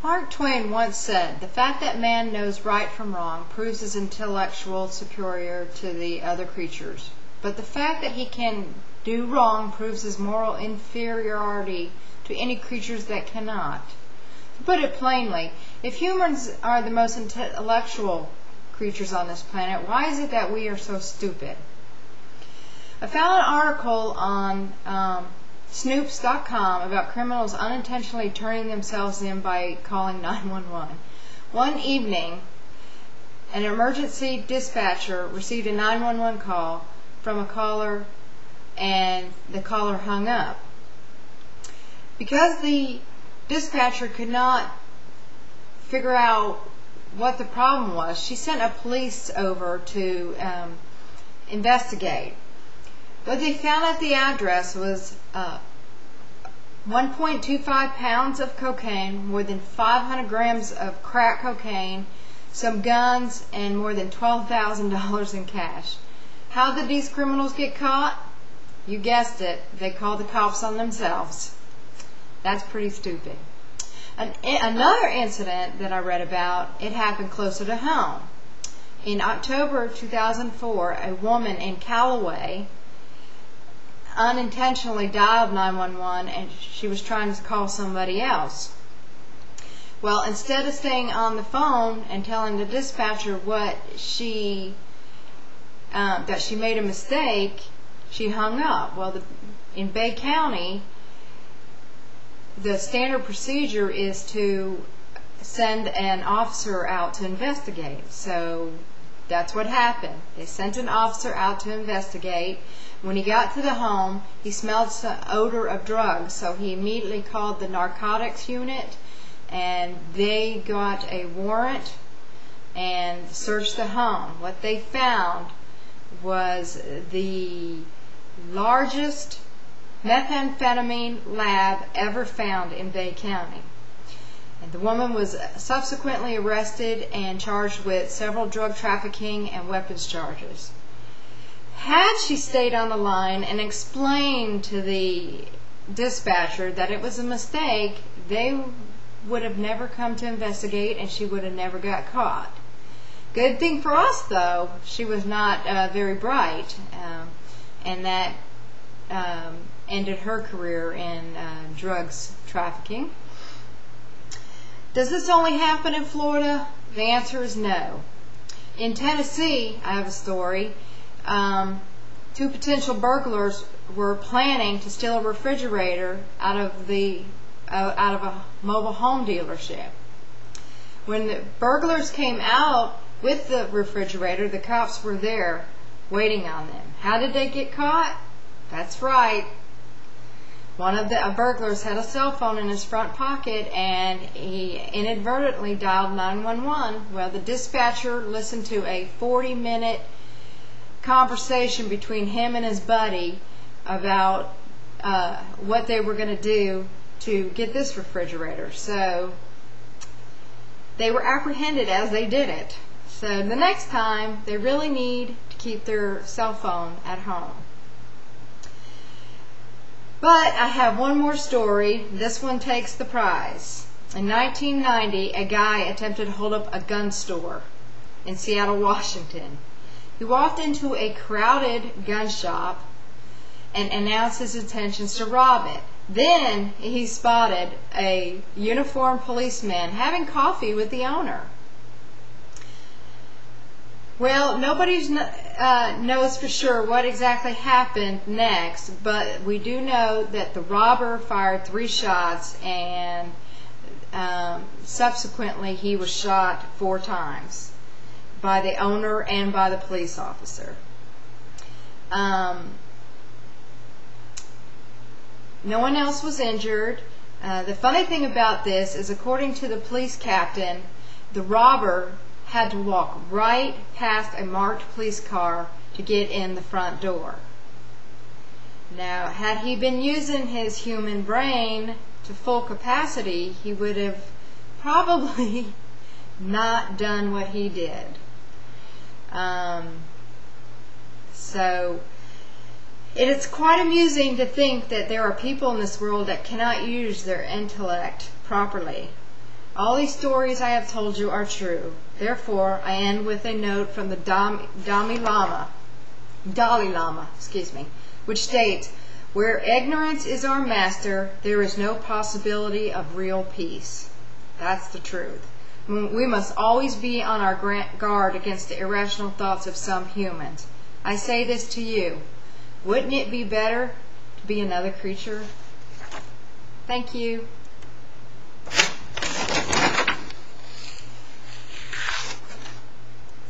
Mark Twain once said, "The fact that man knows right from wrong proves his intellectual superior to the other creatures. But the fact that he can do wrong proves his moral inferiority to any creatures that cannot." To put it plainly, if humans are the most intellectual creatures on this planet, why is it that we are so stupid? I found an article on Snoops.com about criminals unintentionally turning themselves in by calling 911. One evening, an emergency dispatcher received a 911 call from a caller, and the caller hung up. Because the dispatcher could not figure out what the problem was, she sent a police over to investigate. What they found at the address was 1.25 pounds of cocaine, more than 500 grams of crack cocaine, some guns, and more than $12,000 in cash. How did these criminals get caught? You guessed it, they called the cops on themselves. That's pretty stupid. Another incident that I read about, it happened closer to home. In October 2004, a woman in Callaway unintentionally dialed 911, and she was trying to call somebody else. Well, instead of staying on the phone and telling the dispatcher that she made a mistake, she hung up. Well, in Bay County, the standard procedure is to send an officer out to investigate. So that's what happened. They sent an officer out to investigate. When he got to the home, he smelled some odor of drugs, so he immediately called the narcotics unit, and they got a warrant and searched the home. What they found was the largest methamphetamine lab ever found in Bay County. And the woman was subsequently arrested and charged with several drug trafficking and weapons charges. Had she stayed on the line and explained to the dispatcher that it was a mistake, they would have never come to investigate, and she would have never got caught. Good thing for us, though, she was not very bright, and that ended her career in drugs trafficking. Does this only happen in Florida? The answer is no. In Tennessee, I have a story. Two potential burglars were planning to steal a refrigerator out of a mobile home dealership. When the burglars came out with the refrigerator, the cops were there waiting on them. How did they get caught? That's right. One of the burglars had a cell phone in his front pocket, and he inadvertently dialed 911. Well, the dispatcher listened to a 40-minute conversation between him and his buddy about what they were going to do to get this refrigerator. So they were apprehended as they did it. So the next time, they really need to keep their cell phone at home. But I have one more story. This one takes the prize. In 1990, a guy attempted to hold up a gun store in Seattle, Washington. He walked into a crowded gun shop and announced his intentions to rob it. Then he spotted a uniformed policeman having coffee with the owner. Well, nobody knows for sure what exactly happened next, but we do know that the robber fired 3 shots, and subsequently he was shot 4 times by the owner and by the police officer. No one else was injured. The funny thing about this is, according to the police captain, the robber had to walk right past a marked police car to get in the front door. Now, had he been using his human brain to full capacity, he would have probably not done what he did. So it is quite amusing to think that there are people in this world that cannot use their intellect properly. All these stories I have told you are true. Therefore, I end with a note from the Dalai Lama, which states, "Where ignorance is our master, there is no possibility of real peace." That's the truth. We must always be on our guard against the irrational thoughts of some humans. I say this to you. Wouldn't it be better to be another creature? Thank you.